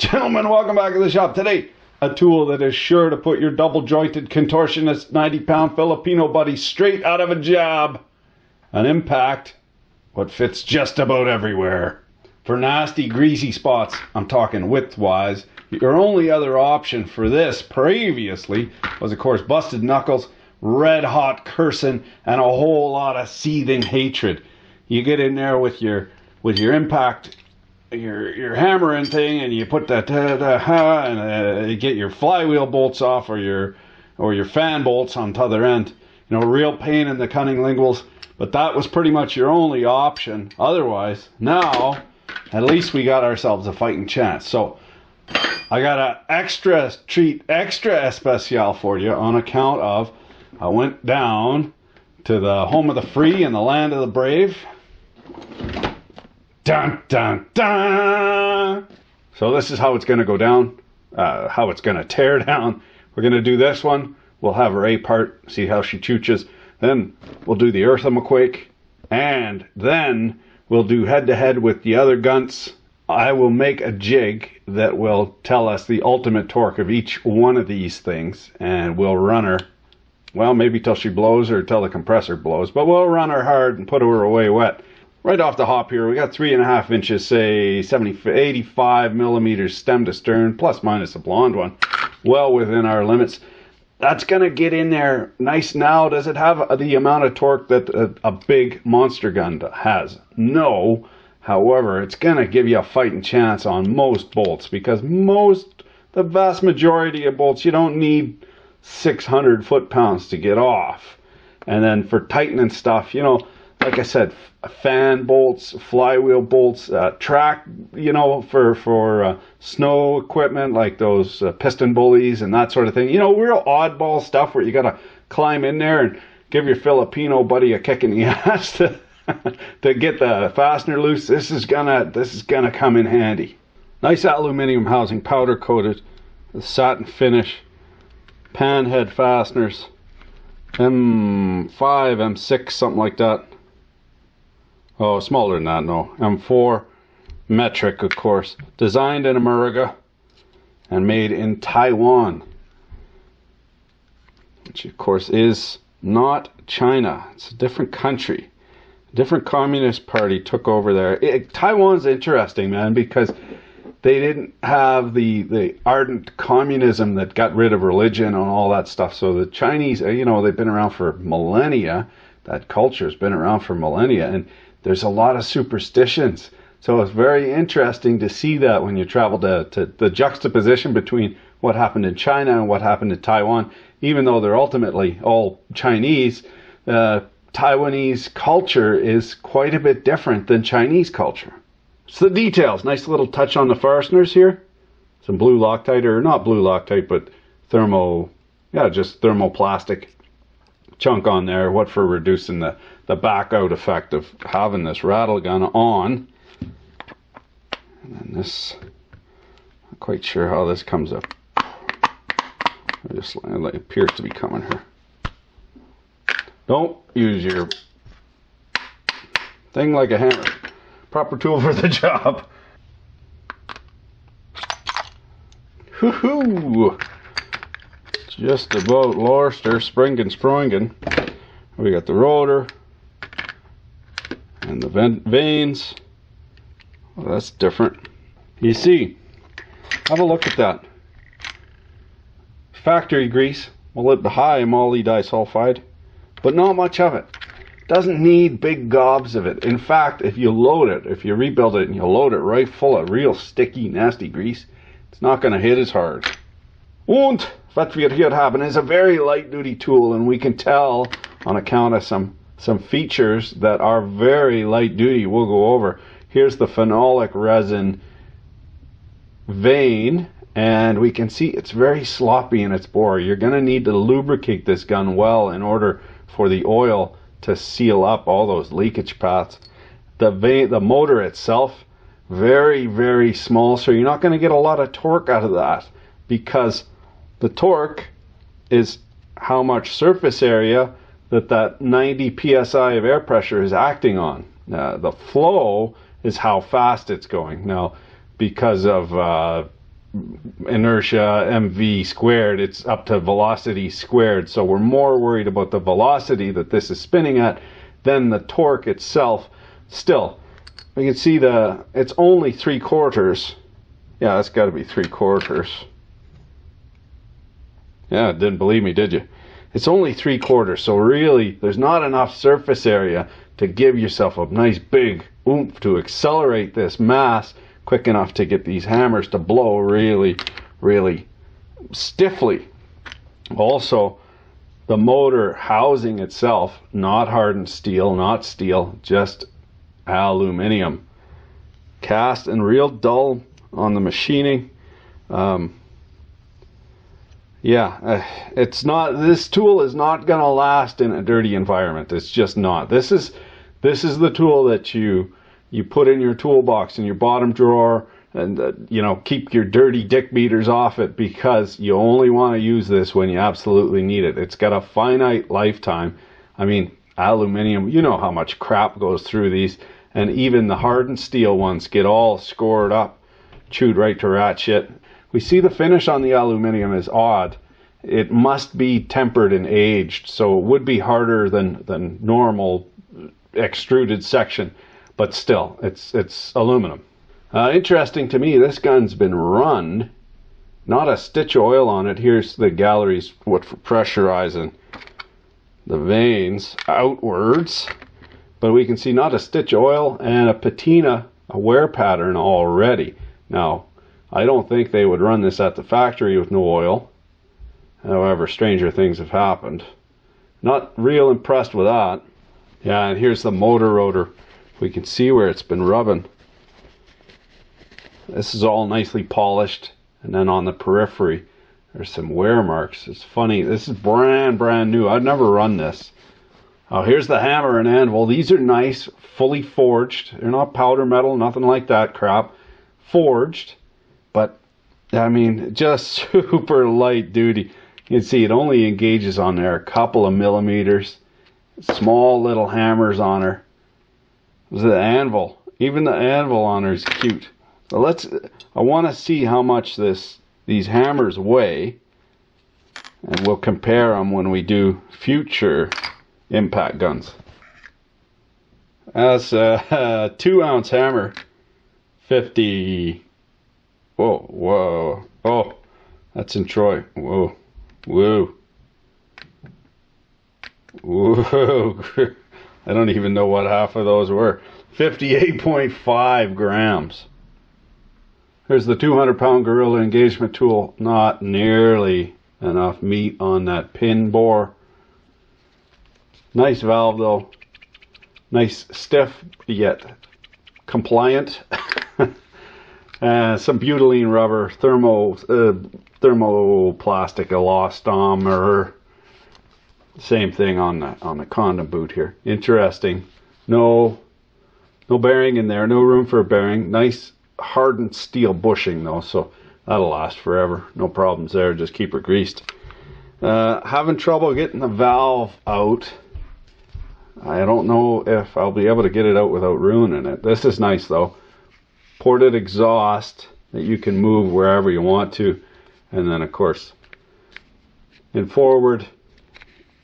Gentlemen, welcome back to the shop. Today, a tool that is sure to put your double-jointed contortionist 90-pound Filipino buddy straight out of a job. An impact, what fits just about everywhere. For nasty, greasy spots, I'm talking width-wise, your only other option for this previously was, of course, busted knuckles, red-hot cursing, and a whole lot of seething hatred. You get in there with your impact, your hammering thing, and you put that and you get your flywheel bolts off, or your fan bolts on the other end. You know, real pain in the cunning linguals, but that was pretty much your only option. Otherwise, now at least we got ourselves a fighting chance. So I got an extra treat, extra especial for you on account of I went down to the home of the free and the land of the brave. Dun, dun, dun. So this is how it's going to go down, how it's going to tear down. We're going to do this one. We'll have her A part, see how she chooches. Then we'll do the earthquake, and then we'll do head-to-head with the other guns. I will make a jig that will tell us the ultimate torque of each one of these things, and we'll run her, well, maybe till she blows or till the compressor blows, but we'll run her hard and put her away wet. Right off the hop here, we got 3.5 inches, say 85 millimeters stem to stern, plus minus a blonde one. Well within our limits. That's going to get in there nice. Now, does it have the amount of torque that a big monster gun has? No. However, it's going to give you a fighting chance on most bolts, because the vast majority of bolts, you don't need 600 foot-pounds to get off. And then for tightening stuff, you know, like I said, fan bolts, flywheel bolts, track, you know, for snow equipment, like those piston bullies and that sort of thing. You know, real oddball stuff where you got to climb in there and give your Filipino buddy a kick in the ass to get the fastener loose. This is gonna come in handy. Nice aluminum housing, powder coated, satin finish, pan head fasteners, M5, M6, something like that. Oh, smaller than that, no. M4, metric, of course. Designed in America and made in Taiwan, which, of course, is not China. It's a different country. A different communist party took over there. Taiwan's interesting, man, because they didn't have the ardent communism that got rid of religion and all that stuff. So the Chinese, you know, they've been around for millennia. That culture's been around for millennia, and there's a lot of superstitions. So it's very interesting to see that when you travel to the juxtaposition between what happened in China and what happened in Taiwan. Even though they're ultimately all Chinese, Taiwanese culture is quite a bit different than Chinese culture. So the details, nice little touch on the fasteners here. Some blue Loctite, or not blue Loctite, but just thermoplastic chunk on there. What for reducing the back out effect of having this rattle gun on. And then this, not quite sure how this comes up. It appears to be coming here. Don't use your thing like a hammer. Proper tool for the job. Hoo-hoo! Just about lost or springen. We got the rotor and the vanes. Well, that's different. You see, have a look at that. Factory grease, high moly disulfide, but not much of it. Doesn't need big gobs of it. In fact, if you rebuild it and you load it right full of real sticky, nasty grease, it's not going to hit as hard. Und what we here haben is a very light duty tool, and we can tell on account of some features that are very light duty. We'll go over. Here's the phenolic resin vane, and we can see it's very sloppy in its bore. You're going to need to lubricate this gun well in order for the oil to seal up all those leakage paths. The motor itself, very, very small, so you're not going to get a lot of torque out of that, because the torque is how much surface area that 90 psi of air pressure is acting on. The flow is how fast it's going. Now, because of inertia mv squared, it's up to velocity squared. So we're more worried about the velocity that this is spinning at than the torque itself. Still, you can see it's only 3/4. Yeah, that's got to be 3/4. Yeah, didn't believe me, did you? It's only 3/4, so really there's not enough surface area to give yourself a nice big oomph to accelerate this mass quick enough to get these hammers to blow really, really stiffly. Also, the motor housing itself, not hardened steel, not steel, just aluminum. Cast and real dull on the machining. Yeah, it's not. This tool is not going to last in a dirty environment. It's just not. This is the tool that you put in your toolbox in your bottom drawer, and you know, keep your dirty dick beaters off it, because you only want to use this when you absolutely need it. It's got a finite lifetime. I mean, aluminum, you know how much crap goes through these, and even the hardened steel ones get all scored up, chewed right to rat shit. We see the finish on the aluminum is odd. It must be tempered and aged, so it would be harder than normal extruded section, but still, it's aluminum. Interesting to me, this gun's been run, not a stitch of oil on it. Here's the galleries for pressurizing the vanes outwards, but we can see not a stitch of oil and a patina, a wear pattern already. Now, I don't think they would run this at the factory with no oil. However, stranger things have happened. Not real impressed with that. Yeah, and here's the motor rotor. We can see where it's been rubbing. This is all nicely polished. And then on the periphery, there's some wear marks. It's funny. This is brand new. I've never run this. Oh, here's the hammer and anvil. These are nice, fully forged. They're not powder metal, nothing like that crap. Forged. But, I mean, just super light duty. You can see it only engages on there a couple of millimeters. Small little hammers on her. The anvil. Even the anvil on her is cute. So I want to see how much these hammers weigh. And we'll compare them when we do future impact guns. That's a 2-ounce hammer. 50... Whoa. Oh, that's in Troy. Whoa. I don't even know what half of those were. 58.5 grams. Here's the 200-pound gorilla engagement tool. Not nearly enough meat on that pin bore. Nice valve though. Nice, stiff, yet compliant. Some butylene rubber, thermoplastic elastomer. Same thing on the condom boot here. Interesting. No bearing in there. No room for a bearing. Nice hardened steel bushing though, so that'll last forever. No problems there. Just keep it greased. Having trouble getting the valve out. I don't know if I'll be able to get it out without ruining it. This is nice though. Ported exhaust that you can move wherever you want to, and then of course in forward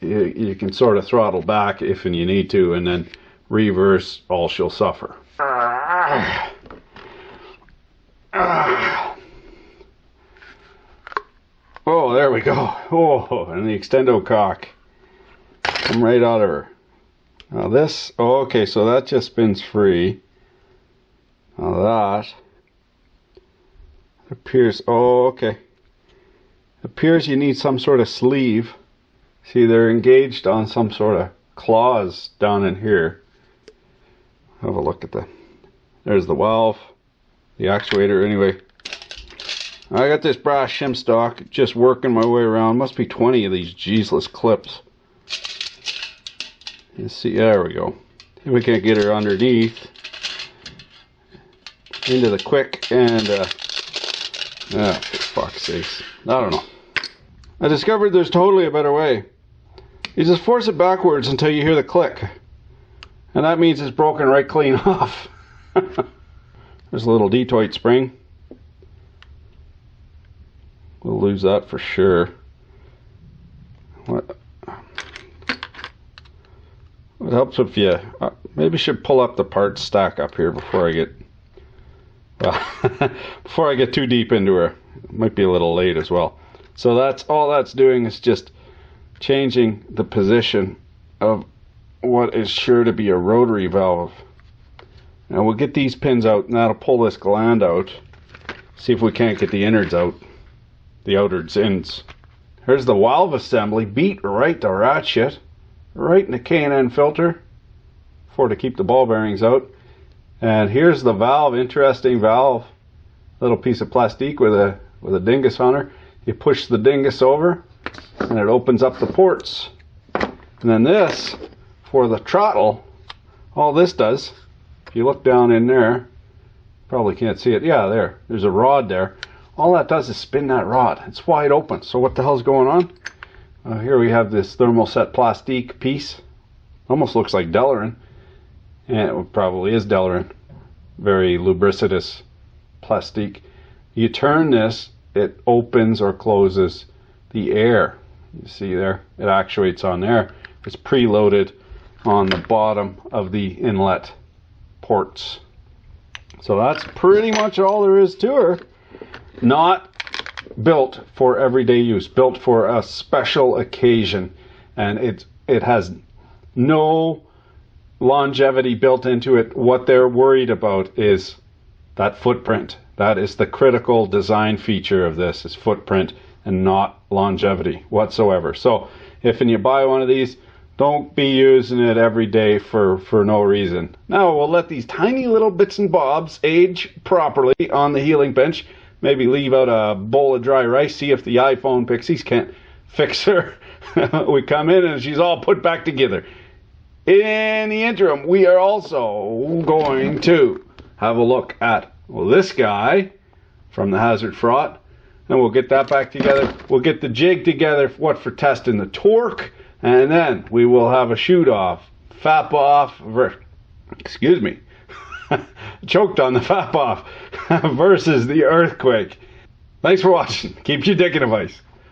you can sort of throttle back if and you need to, and then reverse, all she'll suffer. Oh, there we go. Oh, and the extendo cock come right out of her. Now this, oh, okay, so that just spins free. Now that appears, oh, okay. Appears you need some sort of sleeve. See, they're engaged on some sort of claws down in here. Have a look at there's the valve, the actuator. Anyway, I got this brass shim stock, just working my way around. Must be 20 of these Jesus clips. You see, there we go. See if we can't get her underneath. Into the quick, and for fuck's sakes, I don't know. I discovered there's totally a better way. You just force it backwards until you hear the click, and that means it's broken right clean off. There's a little detoit spring. We'll lose that for sure. What? It helps if you maybe should pull up the parts stack up here before I get before I get too deep into her. It might be a little late as well. So that's all that's doing is just changing the position of what is sure to be a rotary valve. Now we'll get these pins out and that'll pull this gland out. See if we can't get the innards out. The outer ends. Here's the valve assembly, beat right to ratchet. Right in the K&N filter to keep the ball bearings out. And here's the valve, interesting valve, little piece of plastic with a dingus on her. You push the dingus over and it opens up the ports. And then this, for the throttle, all this does, if you look down in there, probably can't see it, yeah, there's a rod there. All that does is spin that rod. It's wide open. So what the hell's going on? Here we have this thermoset plastique piece. Almost looks like Delrin. And it probably is Delrin. Very lubricitous plastique. You turn this, it opens or closes the air. You see there? It actuates on there. It's preloaded on the bottom of the inlet ports. So that's pretty much all there is to her. Not built for everyday use, built for a special occasion, and it has no longevity built into it. What they're worried about is that footprint. That is the critical design feature of this, is footprint and not longevity whatsoever. So if you buy one of these, don't be using it every day for no reason. Now we'll let these tiny little bits and bobs age properly on the healing bench. Maybe leave out a bowl of dry rice, see if the iPhone pixies can't fix her. We come in and she's all put back together. In the interim, we are also going to have a look at, well, this guy from the Hazard Fraught, and we'll get that back together. We'll get the jig together, for testing the torque, and then we will have a shoot off, fap off, excuse me, choked on the fap off versus the earthquake. Thanks for watching. Keep your dick in a vice.